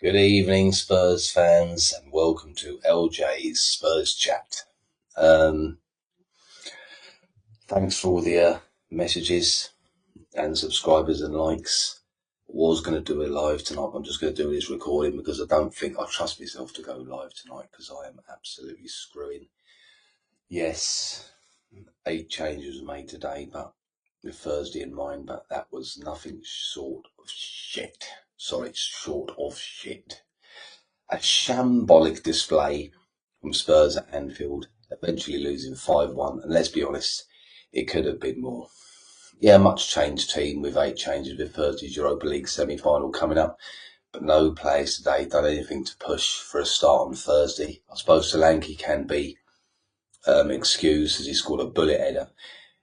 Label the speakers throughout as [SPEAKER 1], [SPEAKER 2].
[SPEAKER 1] Good evening, Spurs fans, and welcome to LJ's Spurs Chat. Thanks for all the messages and subscribers and likes. I was going to do a live tonight, but I'm just going to do this recording because I don't think I trust myself to go live tonight because I am absolutely screwing. Yes, 8 changes were made today, but with Thursday in mind, but that was nothing short of shit. Sorry, short of shit. A shambolic display from Spurs at Anfield, eventually losing 5-1. And let's be honest, it could have been more. Yeah, much changed team with 8 changes with Thursdays Europa League semi-final coming up. But no players today done anything to push for a start on Thursday. I suppose Solanke can be excused as he scored a bullet header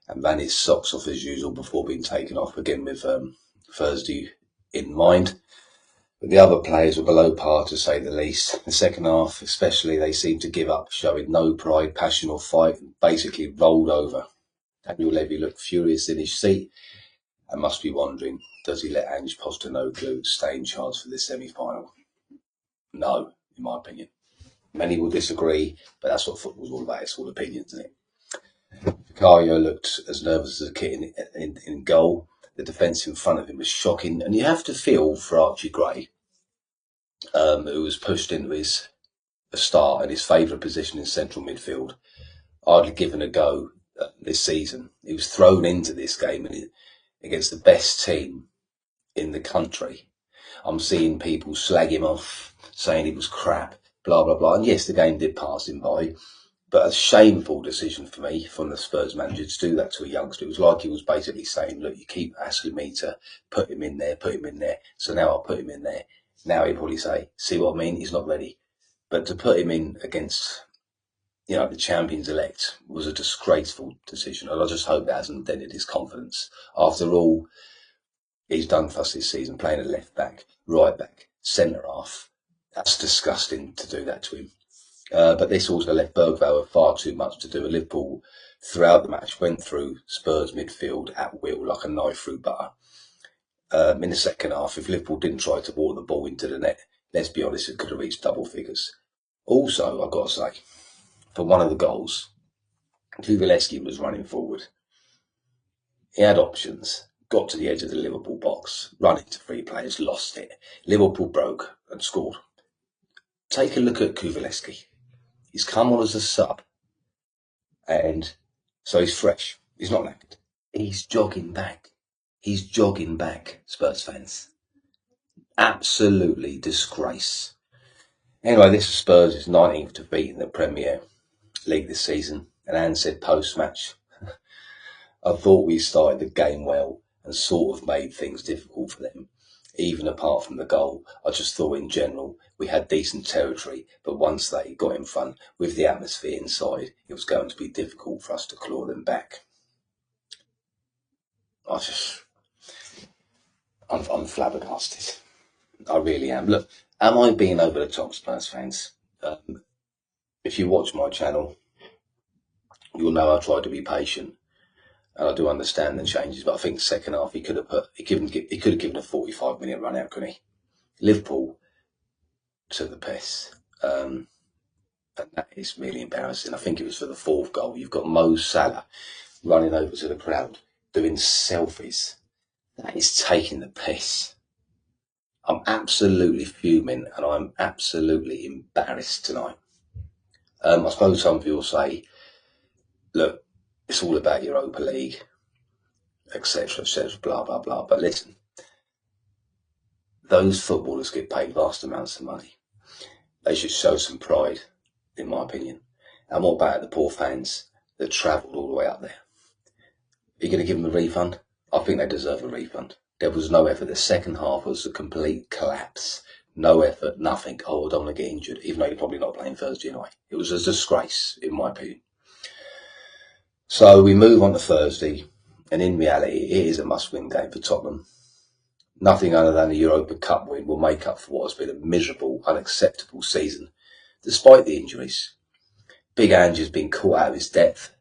[SPEAKER 1] and ran his socks off as usual before being taken off again with Thursday in mind. But the other players were below par, to say the least. The second half, especially, they seemed to give up, showing no pride, passion or fight, and basically rolled over. Daniel Levy looked furious in his seat and must be wondering, does he let Ange Postecoglou stay in charge for this semi-final? No, in my opinion. Many will disagree, but that's what football's all about. It's all opinions, isn't it? Vicario looked as nervous as a kid in goal. The defence in front of him was shocking, and you have to feel for Archie Gray, who was pushed into his start in his favourite position in central midfield, hardly given a go this season. He was thrown into this game against the best team in the country. I'm seeing people slag him off, saying he was crap, blah, blah, blah. And yes, the game did pass him by, but a shameful decision for me from the Spurs manager to do that to a youngster. It was like he was basically saying, look, you keep asking me to put him in there, so now I'll put him in there. Now he'll probably say, see what I mean? He's not ready. But to put him in against, the champions elect was a disgraceful decision. And I just hope that hasn't dented his confidence. After all he's done for us this season, playing at left back, right back, centre half. That's disgusting to do that to him. But this also left Bergvall with far too much to do. Liverpool, throughout the match, went through Spurs midfield at will like a knife through butter. In the second half, if Liverpool didn't try to ball the ball into the net, let's be honest, it could have reached double figures. Also, I've got to say, for one of the goals, Kuvalevsky was running forward. He had options, got to the edge of the Liverpool box, run into 3 players, lost it. Liverpool broke and scored. Take a look at Kuvalevsky. He's come on as a sub, and so he's fresh. He's not knackered. He's jogging back. Spurs fans. Absolutely disgrace. Anyway, this is Spurs' 19th defeat in the Premier League this season. And Anne said post-match, I thought we started the game well and sort of made things difficult for them. Even apart from the goal, I just thought in general we had decent territory, but once they got in front with the atmosphere inside, it was going to be difficult for us to claw them back. I'm flabbergasted. I really am. Look, am I being over the top, Spurs fans? If you watch my channel, you'll know I try to be patient. And I do understand the changes, but I think second half he could have given a 45-minute run out, couldn't he? Liverpool took the piss. And that is really embarrassing. I think it was for the 4th goal. You've got Mo Salah running over to the crowd, doing selfies. That is taking the piss. I'm absolutely fuming and I'm absolutely embarrassed tonight. I suppose some people say, look, it's all about Europa League, etc., blah, blah, blah. But listen, those footballers get paid vast amounts of money. They should show some pride, in my opinion. And what about the poor fans that travelled all the way up there? Are you going to give them a refund? I think they deserve a refund. There was no effort. The second half was a complete collapse. No effort, nothing. Oh, I don't want to get injured, even though you're probably not playing Thursday anyway. It was a disgrace, in my opinion. So we move on to Thursday, and in reality, it is a must-win game for Tottenham. Nothing other than the Europa Cup win will make up for what has been a miserable, unacceptable season, despite the injuries. Big Ange has been caught out of his depth,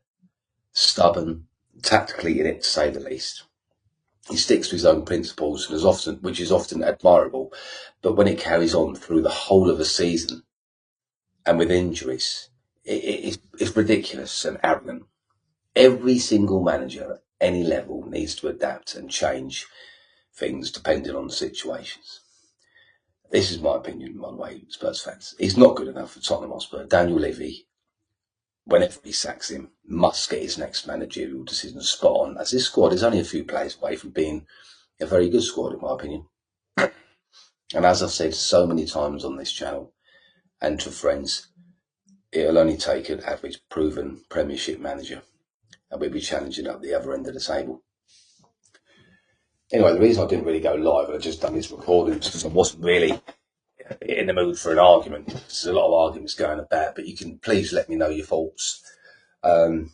[SPEAKER 1] stubborn, tactically inept to say the least. He sticks to his own principles, and which is often admirable. But when it carries on through the whole of a season and with injuries, it's ridiculous and arrogant. Every single manager at any level needs to adapt and change things depending on the situations. This is my opinion, by the way, Spurs fans. He's not good enough for Tottenham Hotspur. Daniel Levy, whenever he sacks him, must get his next managerial decision spot on. As this squad is only a few players away from being a very good squad, in my opinion. And as I've said so many times on this channel and to friends, it'll only take an average proven Premiership manager, and we'll be challenging up the other end of the table. Anyway, the reason I didn't really go live, I just done this recording because I wasn't really in the mood for an argument. There's a lot of arguments going about, but you can please let me know your thoughts. I'm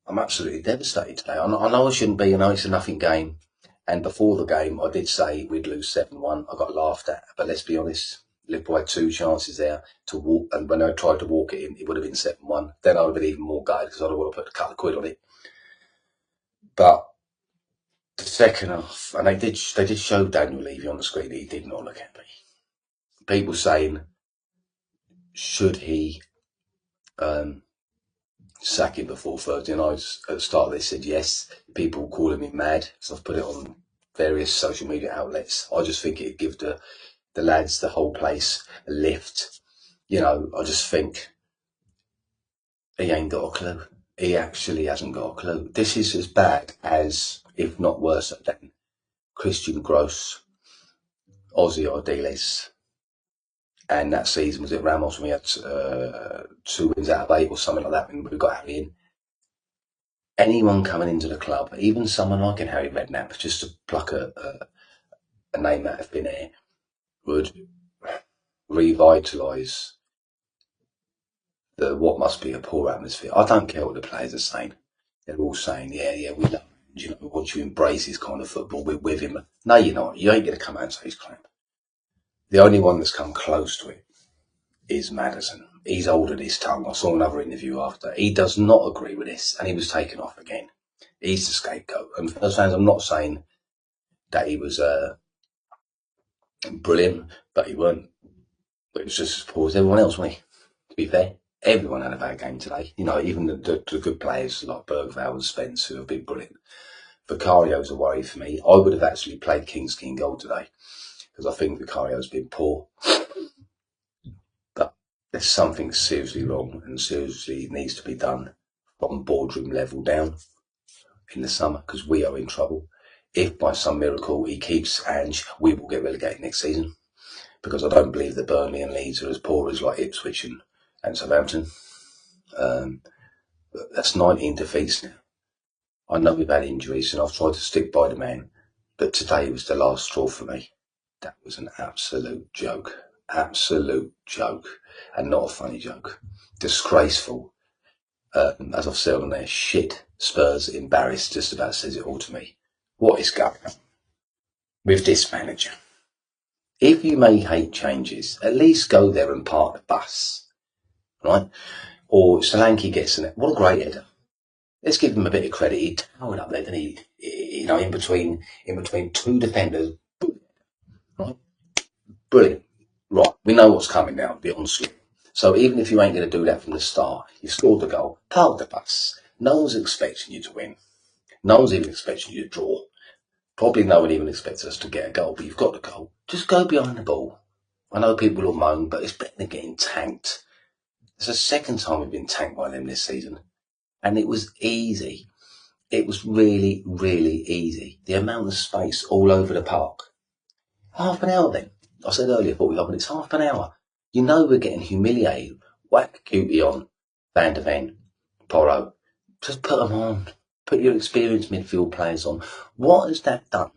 [SPEAKER 1] absolutely devastated today. I know I shouldn't be. I know it's a nothing game. And before the game, I did say we'd lose 7-1. I got laughed at. But let's be honest, Liverpool had 2 chances there to walk. And when I tried to walk it in, it would have been 7-1. Then I would have been even more gutted because I would have put a couple of quid on it. But the second half, and they did show Daniel Levy on the screen. He did not look happy. People saying, should he sack him before Thursday night? At the start, they said yes. People calling me mad, so I've put it on various social media outlets. I just think it'd give the lads, the whole place, a lift. I just think he ain't got a clue. He actually hasn't got a clue. This is as bad as, if not worse than, Christian Gross, Ozzy Ardiles, and that season was at Ramos when we had 2 wins out of 8 or something like that when we got Harry in. Anyone coming into the club, even someone like Harry Redknapp, just to pluck a name out of thin air, would revitalise what must be a poor atmosphere. I don't care what the players are saying. They're all saying, yeah, we love him. We want you to embrace his kind of football. We're with him. No, you're not. You ain't going to come out and say he's crap. The only one that's come close to it is Maddison. He's holding his tongue. I saw another interview after. He does not agree with this, and he was taken off again. He's the scapegoat. And for those fans, I'm not saying that he was brilliant, but he weren't. It was just as poor as everyone else, wasn't he? To be fair, everyone had a bad game today. Even the good players like Bergvall and Spence, who have been brilliant. Vicario's a worry for me. I would have actually played King's King goal today because I think Vicario's been poor. But there's something seriously wrong and seriously needs to be done from boardroom level down in the summer because we are in trouble. If by some miracle he keeps Ange, we will get relegated next season because I don't believe that Burnley and Leeds are as poor as like Ipswich and Southampton. That's 19 defeats now. I know we've had injuries and I've tried to stick by the man, but today was the last straw for me. That was an absolute joke. Absolute joke. And not a funny joke. Disgraceful. As I've said on there, shit. Spurs embarrassed just about says it all to me. What is going on with this manager? If you may hate changes, at least go there and park the bus, right? Or Solanke gets in it. What a great header. Let's give him a bit of credit. He towered up there, didn't he? In between 2 defenders. Right? Brilliant. Right, we know what's coming now, the onslaught. So even if you ain't going to do that from the start, you've scored the goal, park the bus. No one's expecting you to win. No one's even expecting you to draw. Probably no one even expects us to get a goal, but you've got the goal. Just go behind the ball. I know people will moan, but it's better than getting tanked. It's the second time we've been tanked by them this season. And it was easy. It was really, really easy. The amount of space all over the park. Half an hour then. I said earlier, 45 minutes, half an hour. We're getting humiliated. Whack Cutie on, Van der Ven, Porro. Just put them on. Put your experienced midfield players on. What has that done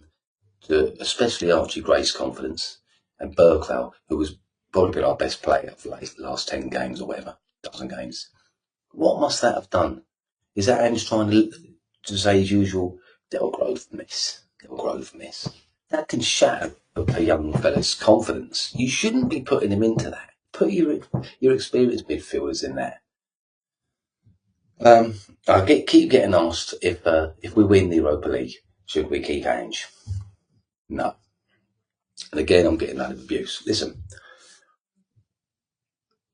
[SPEAKER 1] to especially Archie Gray's confidence and Bergvall, who was probably been our best player for the last 10 games or whatever, dozen games? What must that have done? Is that Ange trying to say his usual, they'll grow from this, they'll grow from this? That can shatter a young fella's confidence. You shouldn't be putting him into that. Put your experienced midfielders in there. I keep getting asked if we win the Europa League, Should we keep Ange? No. And again, I'm getting a lot of abuse. Listen,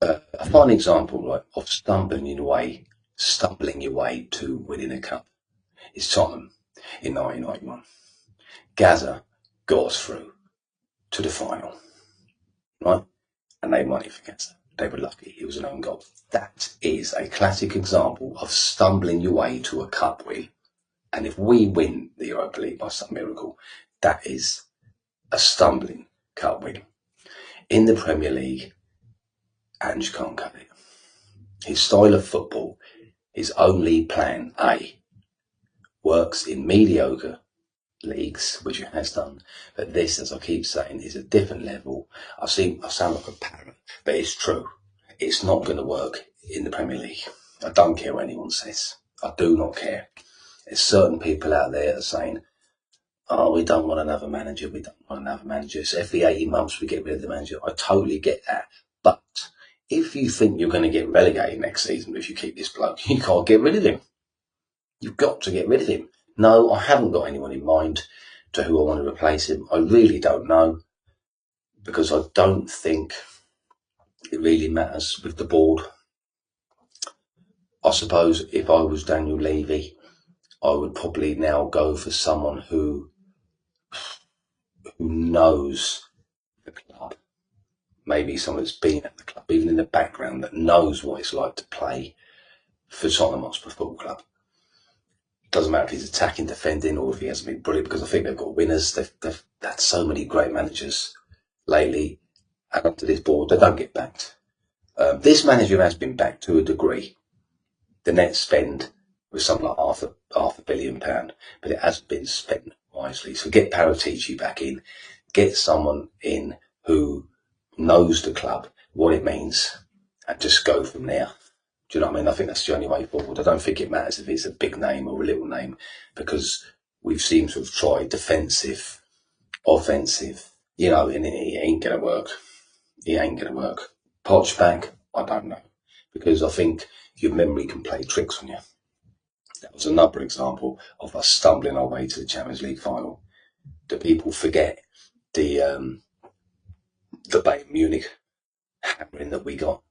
[SPEAKER 1] a fine example, right, of stumbling your way to winning a cup is Tottenham in 1991. Gaza got us through to the final, right? And they won it for Gaza. They were lucky. It was an own goal. That is a classic example of stumbling your way to a cup win. And if we win the Europa League by some miracle, that is a stumbling cup win. In the Premier League, Ange can't cut it. His style of football, his only plan A, works in mediocre leagues, which it has done. But this, as I keep saying, is a different level. I sound like a parrot, but it's true. It's not going to work in the Premier League. I don't care what anyone says. I do not care. There's certain people out there that are saying, oh, we don't want another manager. We don't want another manager. So every 18 months we get rid of the manager. I totally get that. But if you think you're going to get relegated next season if you keep this bloke, you can't get rid of him. You've got to get rid of him. No, I haven't got anyone in mind to who I want to replace him. I really don't know, because I don't think it really matters with the board. I suppose if I was Daniel Levy, I would probably now go for someone who knows the club. Maybe someone that's been at the club, even in the background, that knows what it's like to play for Tottenham Hotspur Football Club. Doesn't matter if he's attacking, defending, or if he hasn't been brilliant, because I think they've got winners. They've had so many great managers lately, and up to this board, they don't get backed. This manager has been backed to a degree. The net spend was something like half a billion pound, but it hasn't been spent wisely. So get Paratici back in, get someone in who knows the club, what it means, and just go from there. Do you know what I mean? I think that's the only way forward. I don't think it matters if it's a big name or a little name, because we've seemed to have tried defensive, offensive, and it ain't going to work. It ain't going to work. Poch back? I don't know, because I think your memory can play tricks on you. That was another example of us stumbling our way to the Champions League final. Do people forget the Bayern Munich hammering that we got?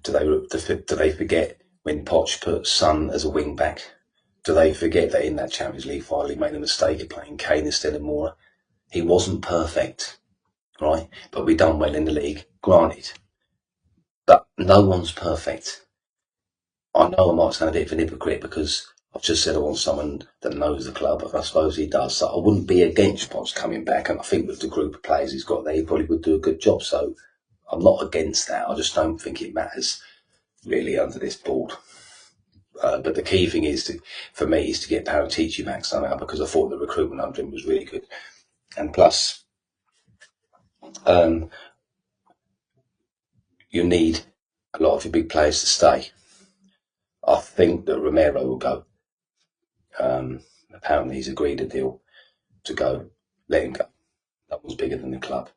[SPEAKER 1] Do they forget when Poch put Son as a wing back? Do they forget that in that Champions League final he made a mistake of playing Kane instead of Moura? He wasn't perfect, right? But we done well in the league, granted. But no one's perfect. I know I might sound a bit of an hypocrite because I've just said I want someone that knows the club, and I suppose he does. So I wouldn't be against Poch coming back, and I think with the group of players he's got there, he probably would do a good job. So I'm not against that. I just don't think it matters really under this board. But the key thing for me is to get Paratici back somehow, because I thought the recruitment under him was really good. And plus, you need a lot of your big players to stay. I think that Romero will go. Apparently he's agreed a deal to go. Let him go. That one's bigger than the club.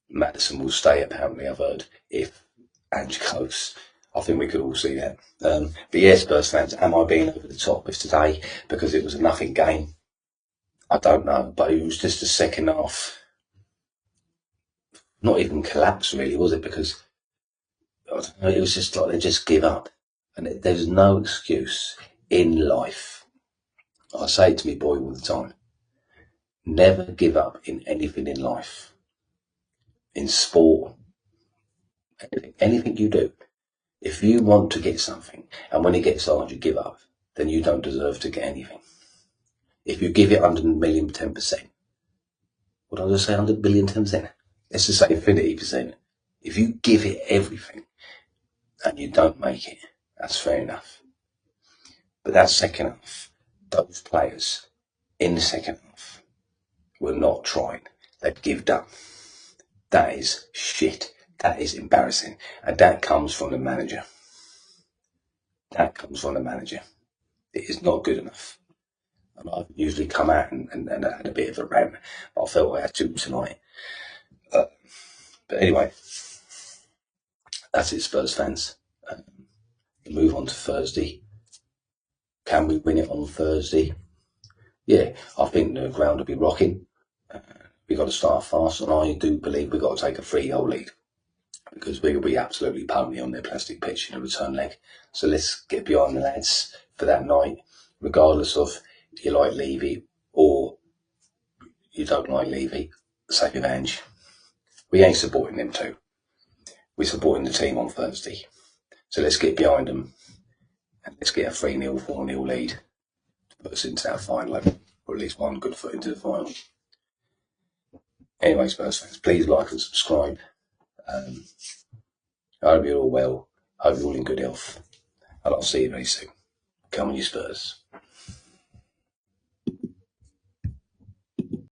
[SPEAKER 1] Maddison will stay, apparently, I've heard, if Ange goes. I think we could all see that. But yes, Spurs fans, am I being over the top with today because it was a nothing game? I don't know, but it was just a second half. Not even collapse, really, was it? Because it was just like they just give up. And there's no excuse in life. I say it to me boy all the time. Never give up in anything in life. In sport, anything you do. If you want to get something, and when it gets hard you give up, then you don't deserve to get anything. If you give it 100 million 10%, what did I just say, 100 billion 10%? Let's just say 50%. If you give it everything and you don't make it, that's fair enough. But that second half, those players in the second half were not trying. They've given up. That is shit. That is embarrassing. And that comes from the manager. That comes from the manager. It is not good enough. And I've usually come out and had a bit of a rant, but I felt I had to tonight. But anyway, that's it, Spurs fans. Move on to Thursday. Can we win it on Thursday? Yeah, I think the ground will be rocking. We've got to start fast, and I do believe we've got to take a 3-goal lead because we will be absolutely pony on their plastic pitch in a return leg. So let's get behind the lads for that night, regardless of if you like Levy or you don't like Levy. Sake of Ange. We ain't supporting them too. We're supporting the team on Thursday. So let's get behind them and let's get a 3-0, 4-0 lead to put us into that final, or at least one good foot into the final. Anyway, Spurs fans, please like and subscribe. I hope you're all well. I hope you're all in good health. And I'll see you very soon. Come on, you Spurs.